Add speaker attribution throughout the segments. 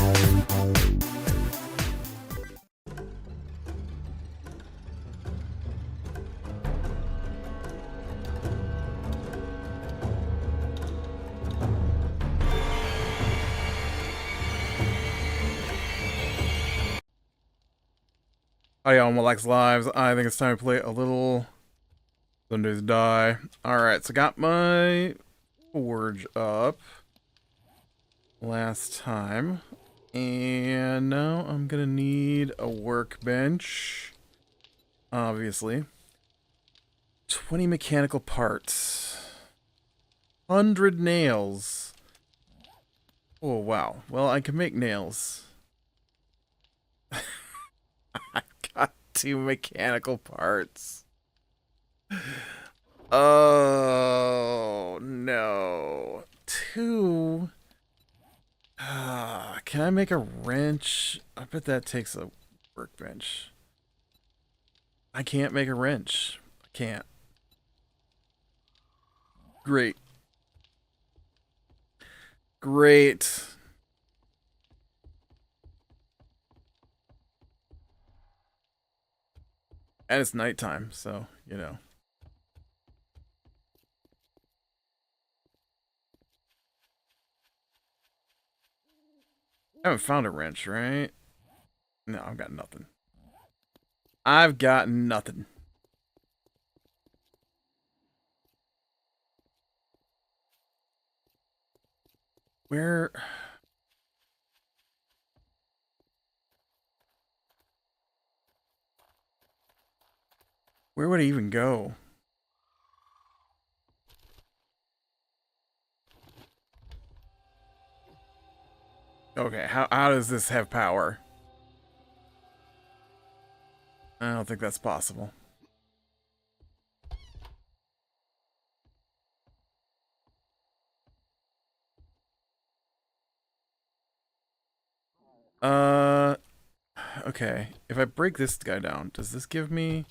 Speaker 1: Hi, y'all, Malex Lives. I think it's time to play a little Sundays Die. Alright, so got my forge up last time. And now I'm gonna need a workbench. Obviously. 20 mechanical parts. 100 nails. Oh, wow. Well, I can make nails. I got 2 mechanical parts. Oh, no. 2? Can I make a wrench? I bet that takes a workbench. I can't make a wrench. I can't. Great. Great. And it's nighttime, so, you know. I haven't found a wrench, right? No, I've got nothing. I've got nothing. Where... Where would I even go? Okay, how does this have power? I don't think that's possible. Okay. If I break this guy down, does this give me...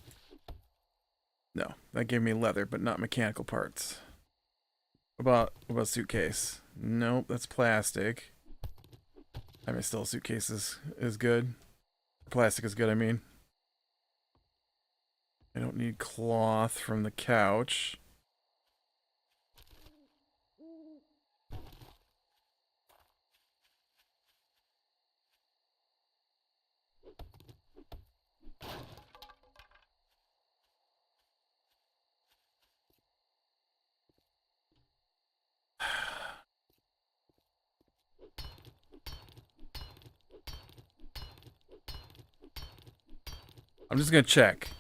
Speaker 1: No, that gave me leather, but not mechanical parts. What about suitcase? Nope, that's plastic. I mean, still suitcase is good. Plastic is good, I mean. I don't need cloth from the couch. I'm just gonna check.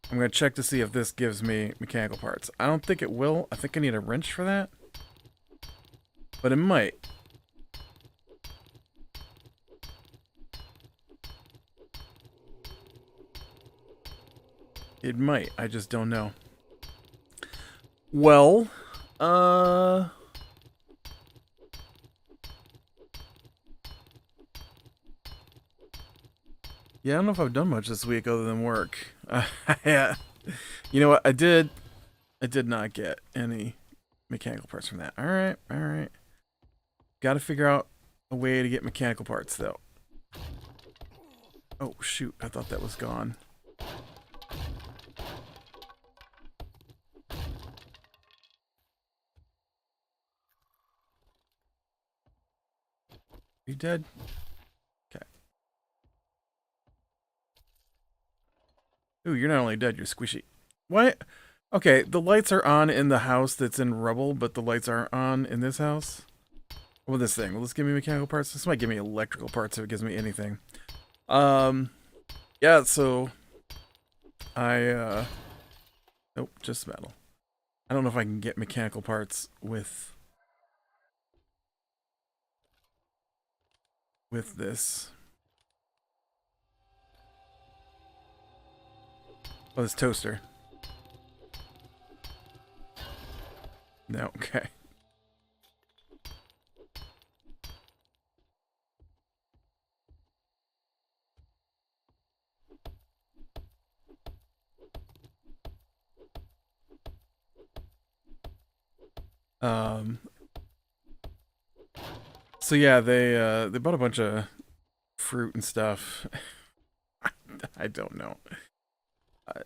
Speaker 1: I'm gonna check to see if this gives me mechanical parts. I don't think it will. I think I need a wrench for that. But it might. It might. I just don't know. Well, yeah, I don't know if I've done much this week other than work. Yeah. You know what? I did not get any mechanical parts from that. Alright, alright. Gotta figure out a way to get mechanical parts, though. Oh, shoot. I thought that was gone. You dead? Okay. Ooh, you're not only dead, you're squishy. What? Okay, the lights are on in the house that's in rubble, but the lights aren't on in this house? What this thing? Will this give me mechanical parts? This might give me electrical parts if it gives me anything. Yeah, so... Nope, just metal. I don't know if I can get mechanical parts with this. Oh, this toaster. No, okay. So yeah, they bought a bunch of fruit and stuff. I don't know. Uh,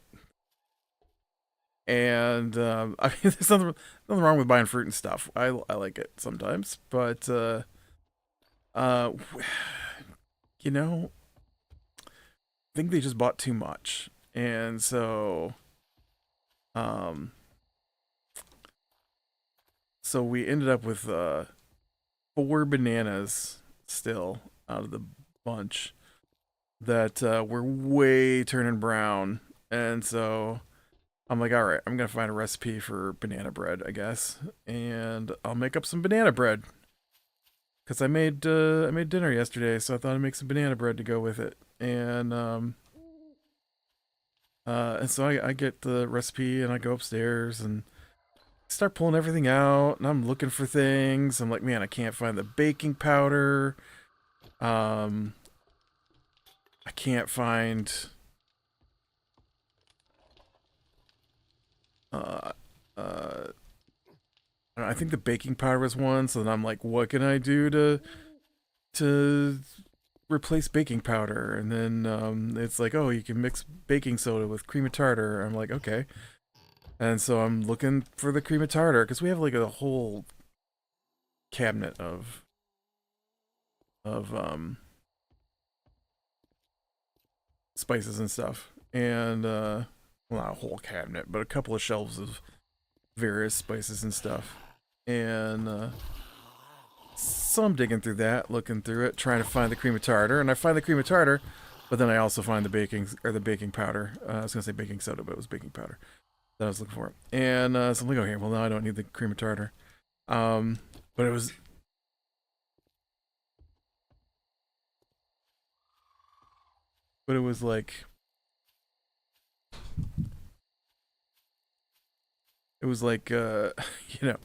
Speaker 1: and I mean, there's nothing wrong with buying fruit and stuff. I like it sometimes, but uh, you know, I think they just bought too much, and um, so we ended up with 4 bananas still out of the bunch that were way turning brown, and so I'm like, all right, I'm gonna find a recipe for banana bread, I guess, and I'll make up some banana bread because I made dinner yesterday, so I thought I'd make some banana bread to go with it, and so I get the recipe and I go upstairs and start pulling everything out, and I'm looking for things. I'm like, man, I can't find the baking powder. Um, I can't find. Uh, uh, I think the baking powder was one. So then I'm like, what can I do to replace baking powder? And then it's like, oh, you can mix baking soda with cream of tartar. I'm like, okay. And so I'm looking for the cream of tartar because we have like a whole cabinet of spices and stuff, and well, not a whole cabinet, but a couple of shelves of various spices and stuff, and so I'm digging through that, looking through it, trying to find the cream of tartar, and I find the cream of tartar, but then I also find the baking powder. I was gonna say baking soda, but it was baking powder that I was looking for, and so I'm like, okay, well now I don't need the cream of tartar, um, but it was like it was like you know,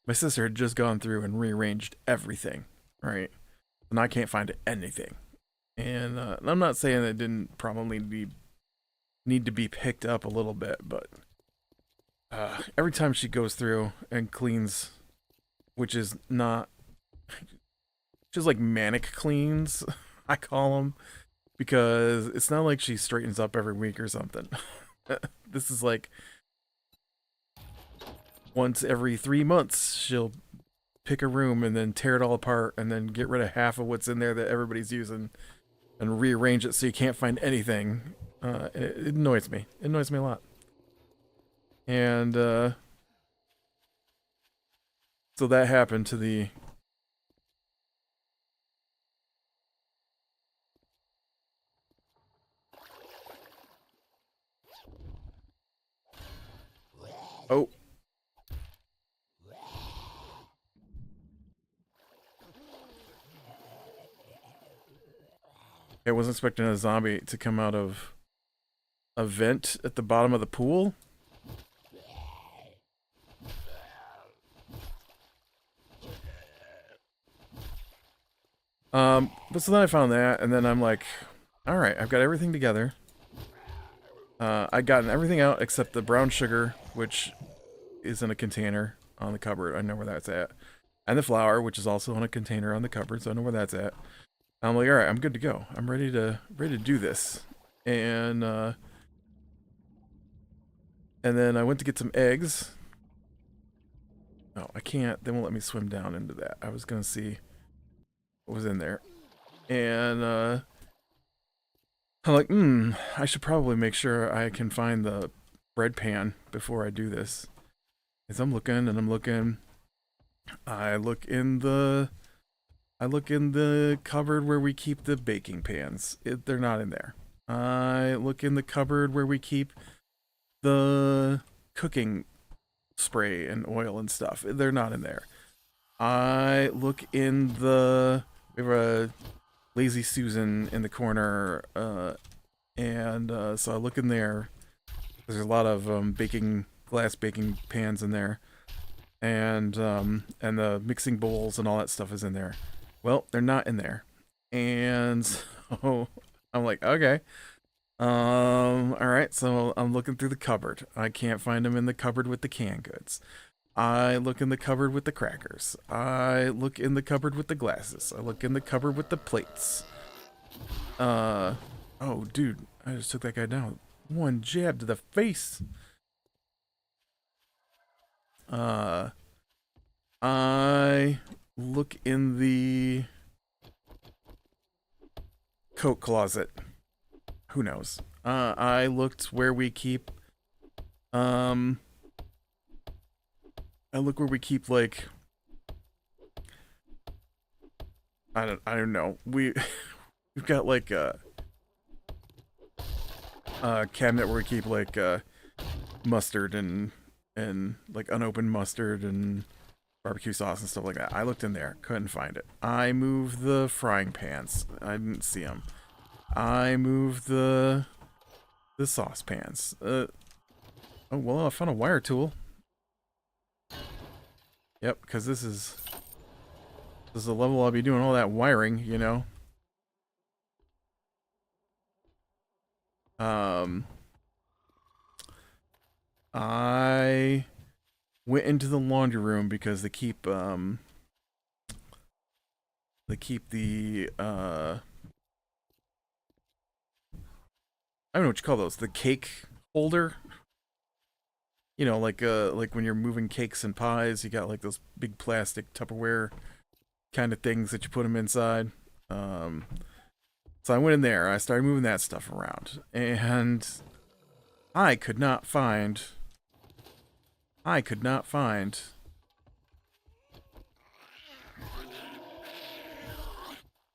Speaker 1: my sister had just gone through and rearranged everything, right? And I can't find anything. And I'm not saying it didn't probably need to be picked up a little bit, but every time she goes through and cleans, which is not just like manic cleans, I call them, because it's not like she straightens up every week or something. This is like once every 3 months she'll pick a room and then tear it all apart and then get rid of half of what's in there that everybody's using and rearrange it so you can't find anything. It annoys me. It annoys me a lot. And so that happened to the. Oh. I wasn't expecting a zombie to come out of a vent at the bottom of the pool. But so then I found that, and then I'm like, all right, I've got everything together. I'd gotten everything out except the brown sugar, which is in a container on the cupboard. I know where that's at. And the flour, which is also in a container on the cupboard, so I know where that's at. I'm like, all right, I'm good to go. I'm ready to do this. And then I went to get some eggs. Oh, I can't. They won't let me swim down into that. I was gonna see what was in there. And I'm like, I should probably make sure I can find the bread pan before I do this. As I'm looking and I'm looking, I look in the cupboard where we keep the baking pans. They're not in there. I look in the cupboard where we keep the cooking spray and oil and stuff. They're not in there. I look in we have a Lazy Susan in the corner, and so I look in there. There's a lot of glass baking pans in there, and the mixing bowls and all that stuff is in there. Well, they're not in there, and so I'm like, okay, all right. So I'm looking through the cupboard. I can't find them in the cupboard with the canned goods. I look in the cupboard with the crackers. I look in the cupboard with the glasses. I look in the cupboard with the plates. Oh, dude, I just took that guy down. One jab to the face. I look in the coat closet. Who knows? I looked where we keep, I look where we keep, like, I don't know. We've got, like, a cabinet where we keep, like, mustard and like unopened mustard and barbecue sauce and stuff like that. I looked in there, couldn't find it. I moved the frying pans. I didn't see them. I moved the saucepans. Oh well, I found a wire tool. Yep, because this is a level I'll be doing all that wiring, you know. I went into the laundry room because they keep the I don't know what you call those, the cake holder. You know, like when you're moving cakes and pies, you got like those big plastic Tupperware kind of things that you put them inside. So I went in there, I started moving that stuff around, and I could not find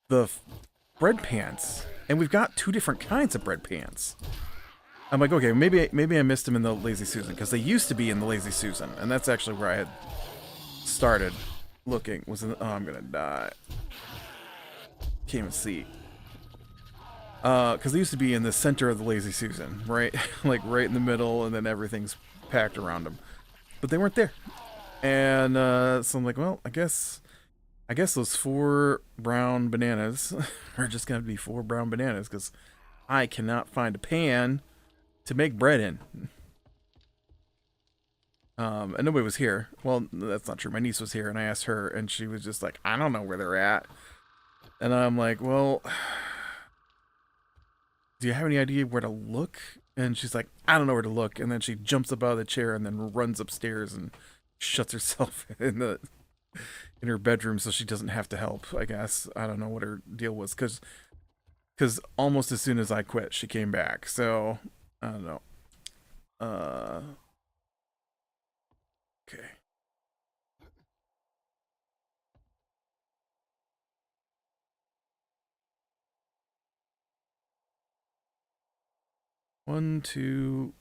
Speaker 1: the bread pans. And we've got two different kinds of bread pans. I'm like, okay, maybe I missed them in the Lazy Susan, because they used to be in the Lazy Susan, and that's actually where I had started looking. Was in the, oh, I'm gonna die. Can't even see. Because they used to be in the center of the Lazy Susan, right? Like right in the middle, and then everything's packed around them. But they weren't there. And so I'm like, well, I guess those 4 brown bananas are just gonna be 4 brown bananas, because I cannot find a pan to make bread in. And nobody was here. Well, that's not true. My niece was here, and I asked her, and she was just like, I don't know where they're at. And I'm like, well, do you have any idea where to look? And she's like, I don't know where to look. And then she jumps up out of the chair and then runs upstairs and shuts herself in her bedroom so she doesn't have to help, I guess. I don't know what her deal was, because almost as soon as I quit, she came back. So, I don't know. Okay. One, two.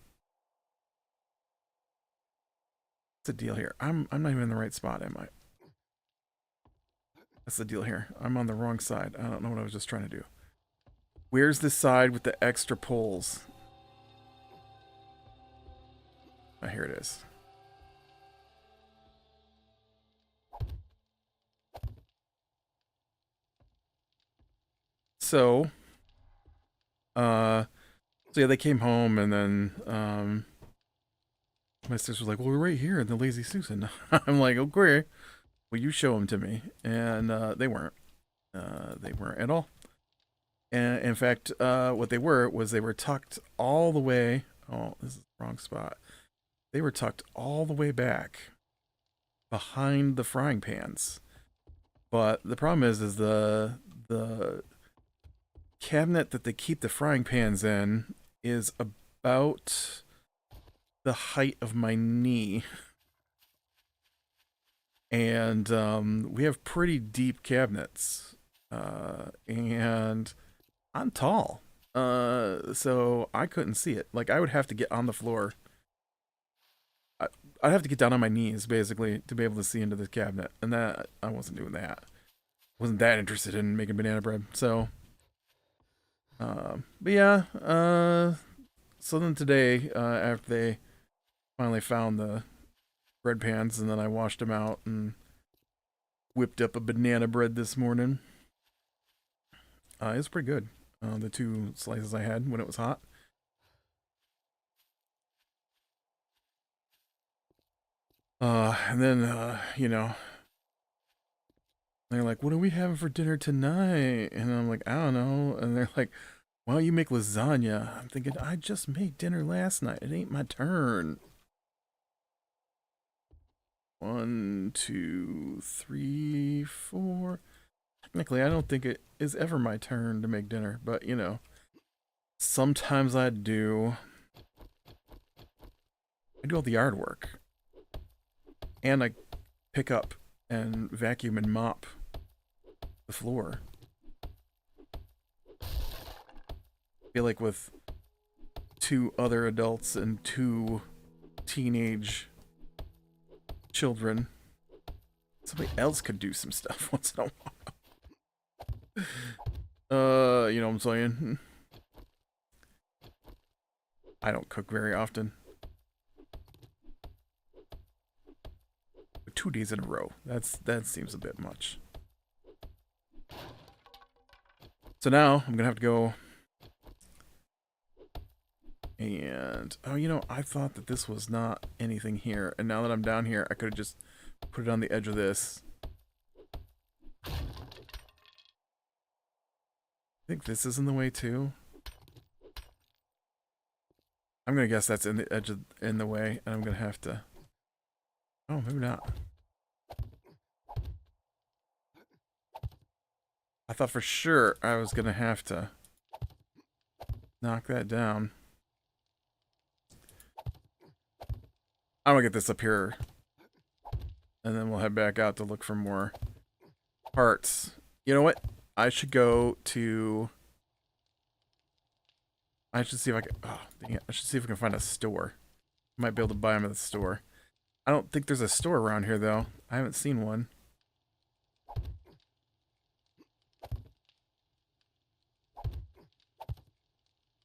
Speaker 1: What's the deal here? I'm not even in the right spot, am I? That's the deal here. I'm on the wrong side. I don't know what I was just trying to do. Where's the side with the extra poles? Oh, here it is. So, so yeah, they came home, and then, my sister was like, well, we're right here in the Lazy Susan. I'm like, okay, well, you show them to me. And, they weren't. They weren't at all. And in fact, what they were tucked all the way. Oh, this is the wrong spot. They were tucked all the way back behind the frying pans. But the problem is the cabinet that they keep the frying pans in is about the height of my knee. And we have pretty deep cabinets. And I'm tall. So I couldn't see it. Like, I would have to get on the floor. I'd have to get down on my knees, basically, to be able to see into the cabinet. And that, I wasn't doing that. Wasn't that interested in making banana bread. So, but yeah, so then today, after they finally found the bread pans, and then I washed them out and whipped up a banana bread this morning. It was pretty good. The 2 slices I had when it was hot. And then, you know, they're like, what are we having for dinner tonight? And I'm like, I don't know. And they're like, why don't you make lasagna? I'm thinking, I just made dinner last night. It ain't my turn. 1, 2, 3, 4. Technically, I don't think it is ever my turn to make dinner, but you know, sometimes I do. I do all the yard work. And I pick up and vacuum and mop the floor. I feel like with 2 other adults and 2 teenage children, somebody else could do some stuff once in a while. You know what I'm saying? I don't cook very often. 2 days in a row. That seems a bit much. So now I'm gonna have to go and oh, you know, I thought that this was not anything here, and now that I'm down here, I could have just put it on the edge of this. I think this is in the way too. I'm gonna guess that's in the edge of, in the way, and I'm gonna have to. Oh, maybe not. I thought for sure I was gonna have to knock that down. I'm gonna get this up here, and then we'll head back out to look for more parts. You know what? I should go to. I should see if I can. Oh, dang it. I should see if I can find a store. I might be able to buy them at the store. I don't think there's a store around here, though. I haven't seen one.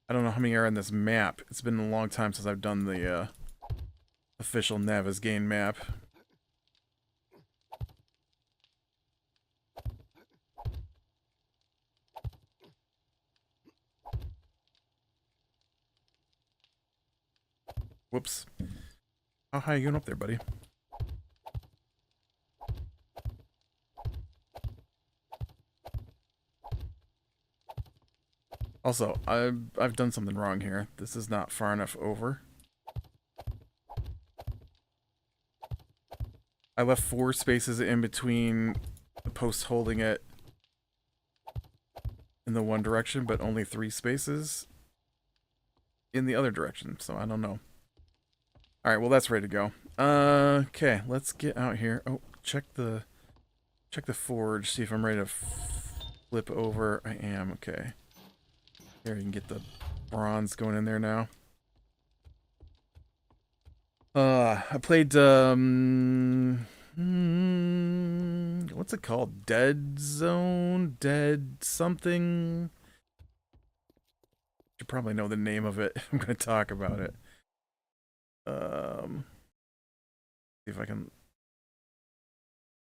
Speaker 1: I don't know how many are on this map. It's been a long time since I've done the official Navezgane map. Whoops. How high are you going up there, buddy? Also, I've done something wrong here. This is not far enough over. I left 4 spaces in between the posts holding it in the one direction, but only 3 spaces in the other direction, so I don't know. Alright, well that's ready to go. Okay, let's get out here. Oh, check the forge, see if I'm ready to flip over. I am, okay. Here, you can get the bronze going in there now. I played, what's it called? Dead Zone? Dead something? You probably know the name of it. I'm gonna talk about it. See if I can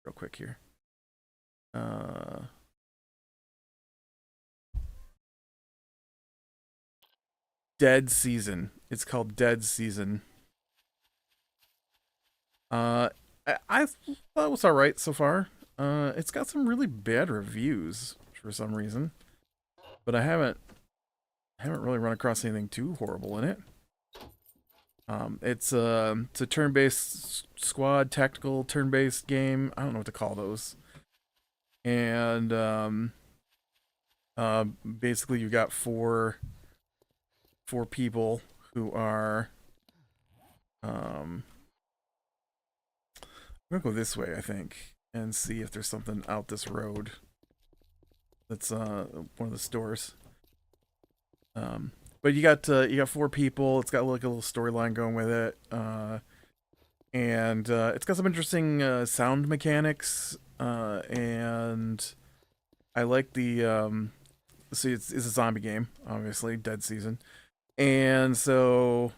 Speaker 1: real quick here. Dead Season. It's called Dead Season. I thought it was alright so far. It's got some really bad reviews for some reason, but I haven't really run across anything too horrible in it. It's a turn-based squad tactical turn-based game. I don't know what to call those. And basically you got four people who are I'm gonna go this way, I think, and see if there's something out this road that's one of the stores. But you got 4 people. It's got like a little storyline going with it, and it's got some interesting sound mechanics, and I like the see, it's a zombie game, obviously, Dead Season, and so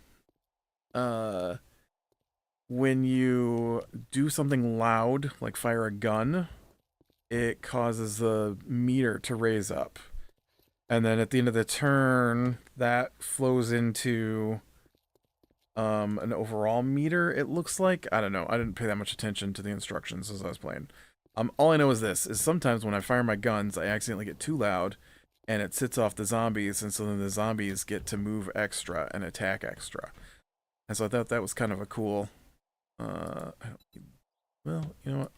Speaker 1: when you do something loud, like fire a gun, it causes the meter to raise up. And then at the end of the turn, that flows into an overall meter, it looks like. I don't know. I didn't pay that much attention to the instructions as I was playing. All I know is this, is sometimes when I fire my guns, I accidentally get too loud, and it sits off the zombies, and so then the zombies get to move extra and attack extra. And so I thought that was kind of a cool, well, you know what?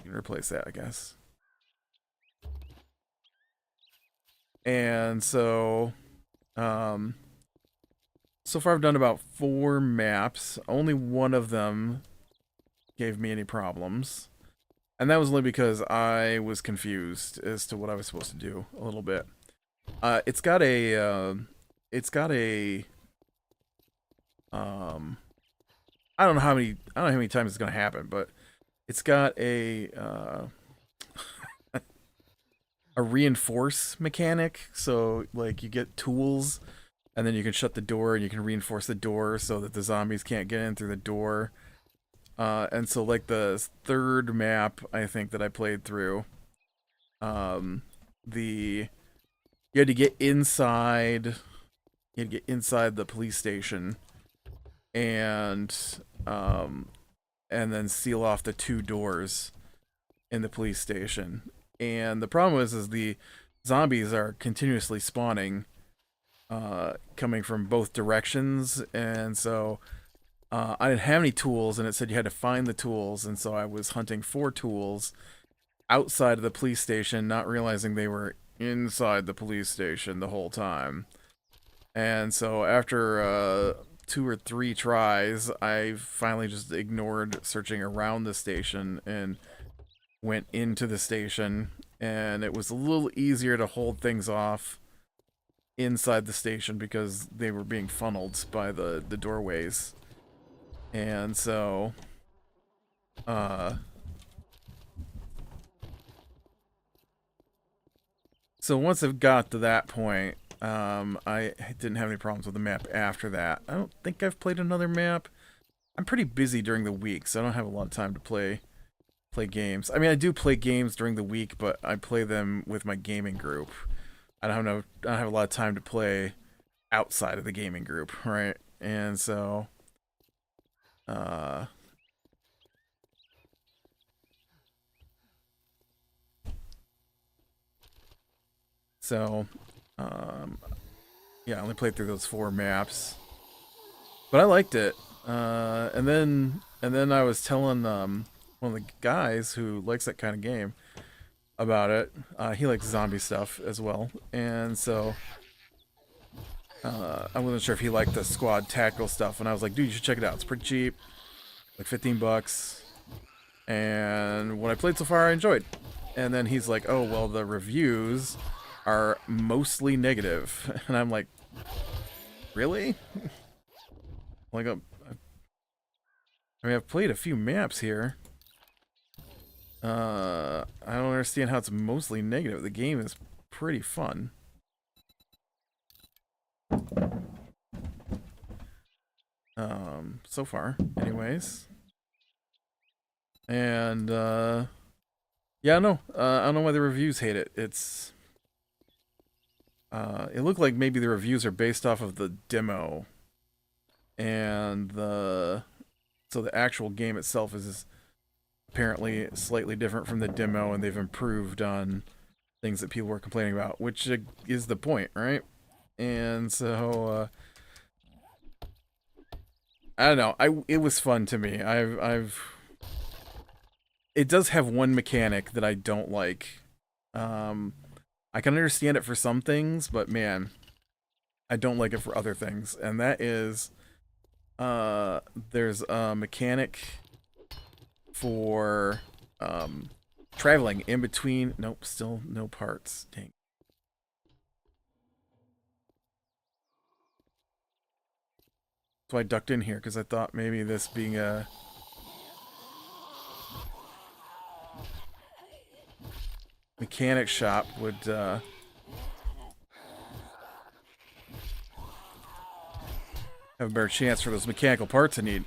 Speaker 1: You can replace that, I guess. And so, so far I've done about 4 maps. Only one of them gave me any problems. And that was only because I was confused as to what I was supposed to do a little bit. It's got a, I don't know how many times it's gonna happen, but it's got a reinforce mechanic. So like you get tools, and then you can shut the door and you can reinforce the door so that the zombies can't get in through the door. And so like the third map I think that I played through, you had to get inside. You had to get inside the police station, and then seal off the 2 doors in the police station. And the problem is the zombies are continuously spawning, coming from both directions, and so I didn't have any tools, and it said you had to find the tools, and so I was hunting for tools outside of the police station, not realizing they were inside the police station the whole time. And so after 2 or 3 tries, I finally just ignored searching around the station and went into the station, and it was a little easier to hold things off inside the station because they were being funneled by the doorways. And so so once I've got to that point, I didn't have any problems with the map after that. I don't think I've played another map. I'm pretty busy during the week, so I don't have a lot of time to play games. I mean, I do play games during the week, but I play them with my gaming group. I don't have a lot of time to play outside of the gaming group, right? And so so yeah, I only played through those 4 maps, but I liked it. And then I was telling one of the guys who likes that kind of game about it. He likes zombie stuff as well, and so I wasn't sure if he liked the squad tactical stuff, and I was like, dude, you should check it out. It's pretty cheap, like $15. And what I played so far, I enjoyed. And then he's like, oh, well, the reviews are mostly negative. And I'm like, really? Like, I mean, I've played a few maps here. I don't understand how it's mostly negative. The game is pretty fun. So far, anyways. And, yeah, no, I don't know why the reviews hate it. It's, it looked like maybe the reviews are based off of the demo. And so the actual game itself is apparently slightly different from the demo, and they've improved on things that people were complaining about, which is the point, right? And so, I don't know. It was fun to me. It does have one mechanic that I don't like. I can understand it for some things, but man, I don't like it for other things. And that is, there's a mechanic for traveling in between. Nope, still no parts. Dang. So I ducked in here because I thought maybe this being a mechanic shop would have a better chance for those mechanical parts I need.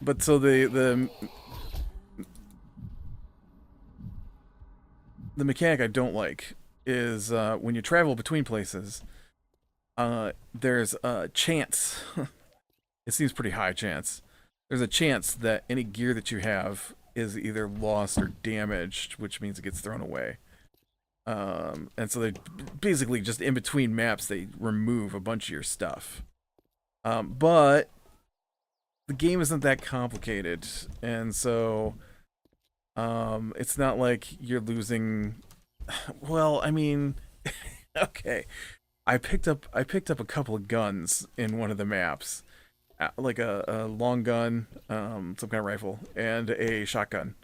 Speaker 1: But so the mechanic I don't like is when you travel between places, there's a chance. It seems pretty high chance. There's a chance that any gear that you have is either lost or damaged, which means it gets thrown away. And so they basically just in between maps they remove a bunch of your stuff. But the game isn't that complicated, and so it's not like you're losing. Well, I mean, okay. I picked up a couple of guns in one of the maps, like a long gun, some kind of rifle, and a shotgun.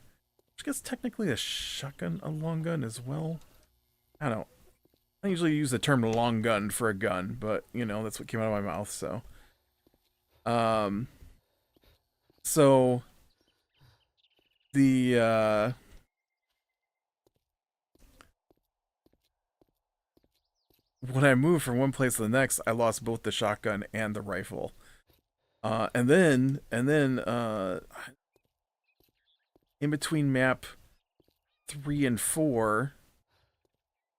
Speaker 1: I guess technically a shotgun, a long gun as well. I don't. I usually use the term long gun for a gun, but you know that's what came out of my mouth. Um, so the when I moved from one place to the next, I lost both the shotgun and the rifle. And then in between map 3 and 4,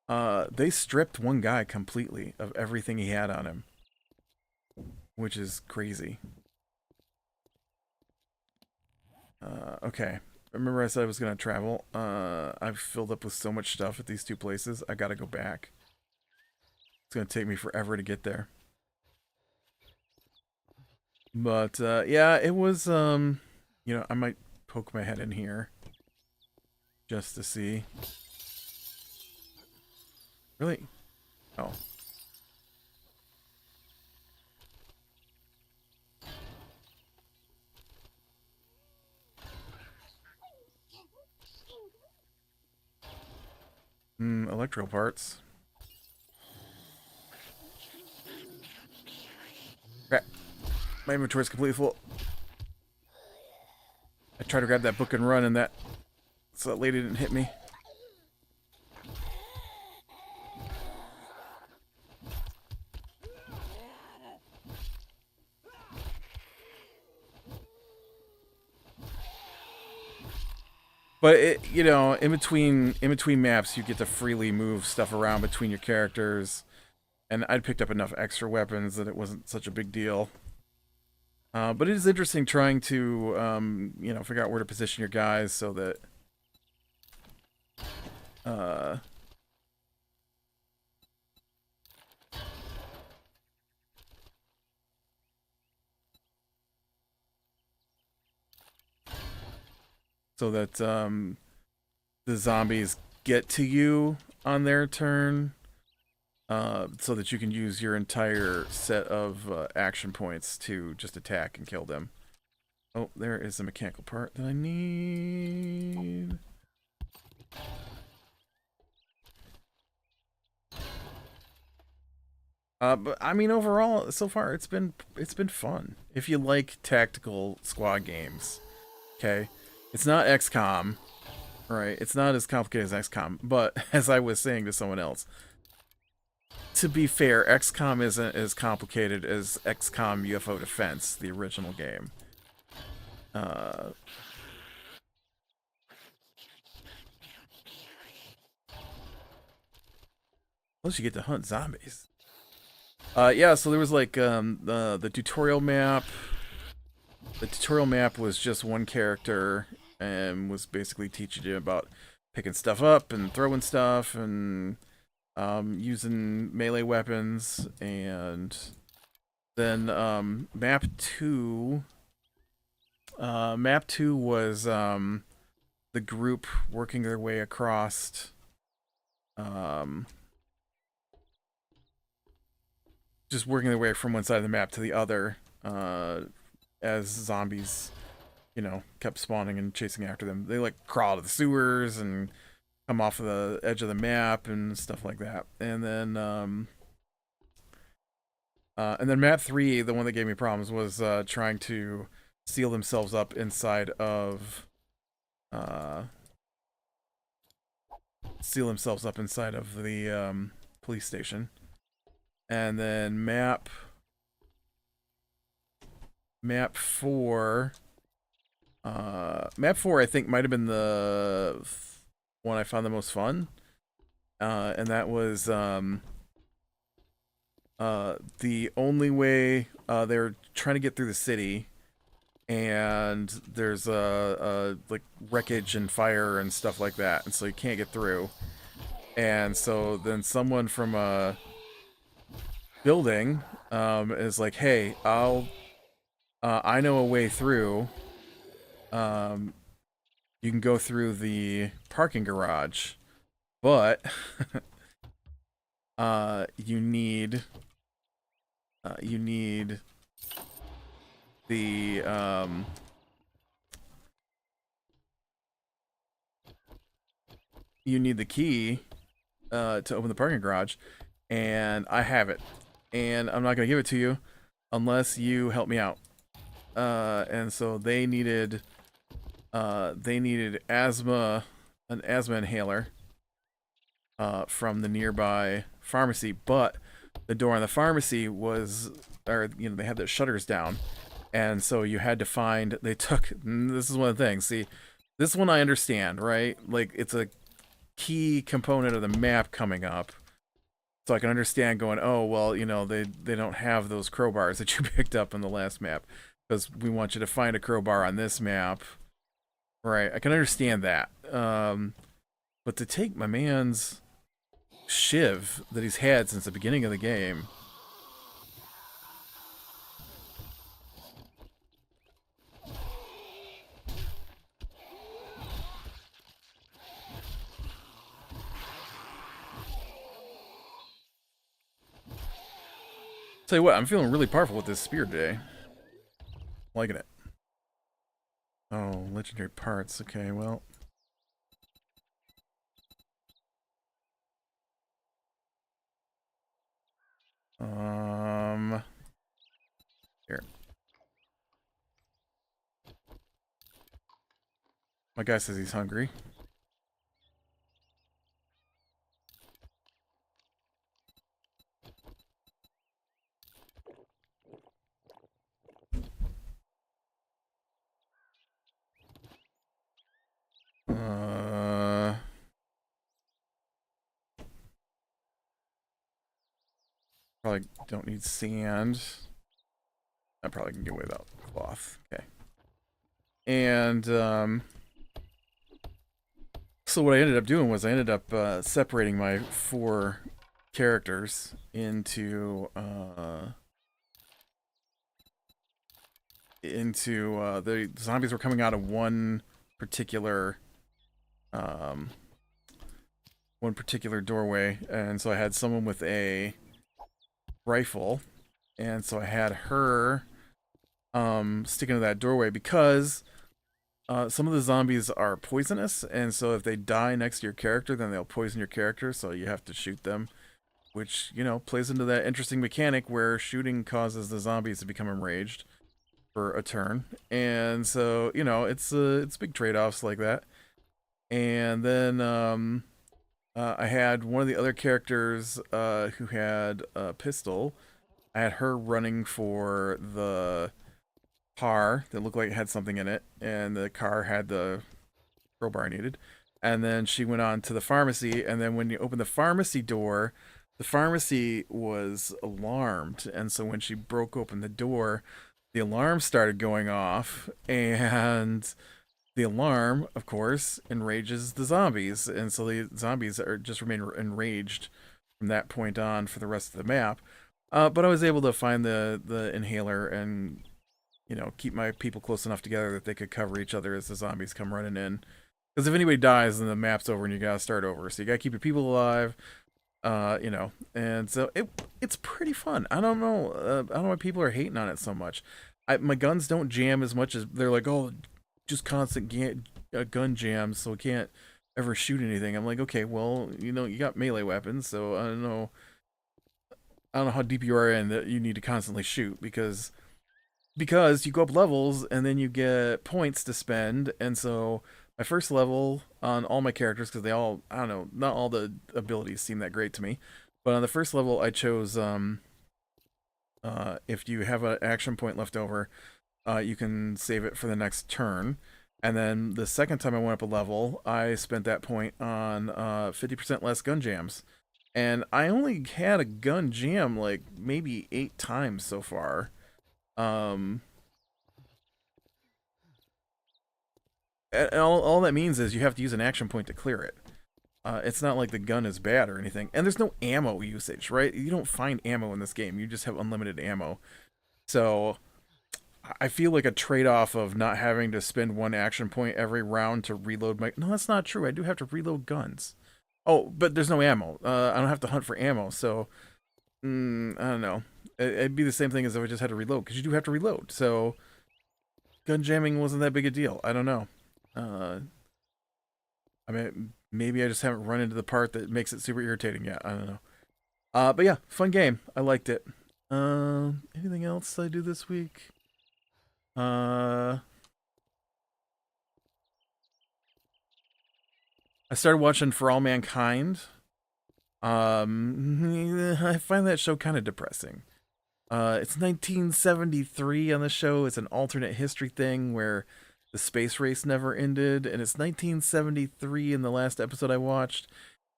Speaker 1: they stripped one guy completely of everything he had on him, which is crazy. Okay. Remember I said I was gonna travel? I've filled up with so much stuff at these 2 places. I gotta go back. It's gonna take me forever to get there. But yeah, it was you know, I might poke my head in here just to see. Really? Oh. Electro parts. Crap. My inventory's completely full. I tried to grab that book and run, and so that lady didn't hit me. But you know, in between maps, you get to freely move stuff around between your characters, and I'd picked up enough extra weapons that it wasn't such a big deal. But it is interesting trying to you know, figure out where to position your guys so that the zombies get to you on their turn, so that you can use your entire set of action points to just attack and kill them. Oh, there is a mechanical part that I need. But I mean, overall, so far it's been fun. If you like tactical squad games, okay, it's not XCOM, right? It's not as complicated as XCOM, but as I was saying to someone else, to be fair, XCOM isn't as complicated as XCOM UFO Defense, the original game. Plus, you get to hunt zombies. Yeah, so there was like the tutorial map. The tutorial map was just one character and was basically teaching you about picking stuff up and throwing stuff and using melee weapons. And then map 2 was the group working their way across just working their way from one side of the map to the other, as zombies, you know, kept spawning and chasing after them. They like crawl out of the sewers and come off of the edge of the map and stuff like that. And then map 3, the one that gave me problems, was trying to seal themselves up inside of the police station. And then map 4 I think might have been the one I found the most fun. and that was the only way. They're trying to get through the city, and there's like wreckage and fire and stuff like that, and so you can't get through. And so then someone from a building is like, "Hey, I know a way through. Um, you can go through the parking garage, but you need you need the you need the key to open the parking garage, and I have it, and I'm not gonna give it to you unless you help me out." And so they needed an asthma inhaler from the nearby pharmacy, but the door on the pharmacy was, or they had the shutters down, and so you had to find. They took. This is one of the things. See, this one I understand, right? Like it's a key component of the map coming up, so I can understand going, oh well, they don't have those crowbars that you picked up in the last map because we want you to find a crowbar on this map, right? I can understand that, but to take my man's shiv that he's had since the beginning of the game. Tell you what, I'm feeling really powerful with this spear today. Liking it. Oh, legendary parts. Okay, well. Here. My guy says he's hungry. Probably don't need sand. I probably can get away without cloth. Okay. And, so what I ended up doing was I ended up separating my 4 characters into the zombies were coming out of um, one particular doorway, and so I had someone with a rifle, and so I had her sticking to that doorway because some of the zombies are poisonous, and so if they die next to your character, then they'll poison your character, so you have to shoot them, which, plays into that interesting mechanic where shooting causes the zombies to become enraged for a turn. And so, it's big trade-offs like that. And then I had one of the other characters who had a pistol. I had her running for the car that looked like it had something in it, and the car had the crowbar I needed. And then she went on to the pharmacy, and then when you open the pharmacy door, the pharmacy was alarmed, and so when she broke open the door, the alarm started going off, and the alarm, of course, enrages the zombies, and so the zombies are just remain enraged from that point on for the rest of the map. But I was able to find the inhaler and keep my people close enough together that they could cover each other as the zombies come running in. Because if anybody dies, then the map's over and you gotta start over. So you gotta keep your people alive, and so it's pretty fun. I don't know, I don't know why people are hating on it so much. My guns don't jam as much as they're like, oh, just constant gun jams, so we can't ever shoot anything. I'm like, okay, well, you got melee weapons, so I don't know how deep you are in that you need to constantly shoot because you go up levels and then you get points to spend. And so my first level on all my characters, because they all, I don't know, not all the abilities seem that great to me, but on the first level I chose if you have an action point left over, you can save it for the next turn. And then the second time I went up a level, I spent that point on 50% less gun jams. And I only had a gun jam like maybe 8 times so far. Um, and all that means is you have to use an action point to clear it. It's not like the gun is bad or anything. And there's no ammo usage, right? You don't find ammo in this game. You just have unlimited ammo. So I feel like a trade-off of not having to spend one action point every round to reload my... No, that's not true. I do have to reload guns. Oh, but there's no ammo. I don't have to hunt for ammo, so... I don't know. It'd be the same thing as if I just had to reload, because you do have to reload. So, gun jamming wasn't that big a deal. I don't know. I mean, maybe I just haven't run into the part that makes it super irritating yet. I don't know. But yeah, fun game. I liked it. Anything else I do this week? I started watching For All Mankind. I find that show kind of depressing. It's 1973 on the show. It's an alternate history thing where the space race never ended, and it's 1973 in the last episode I watched,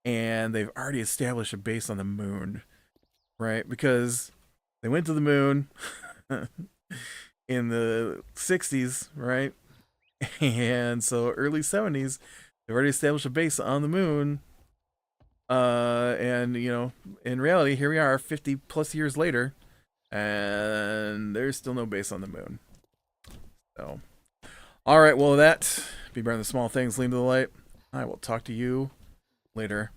Speaker 1: and they've already established a base on the moon, right? Because they went to the moon in the 60s, right? And so early 70s, they've already established a base on the moon. And you know, in reality, here we are 50 plus years later, and there's still no base on the moon. So, all right, well, that be better than the small things leading to the light. I will talk to you later.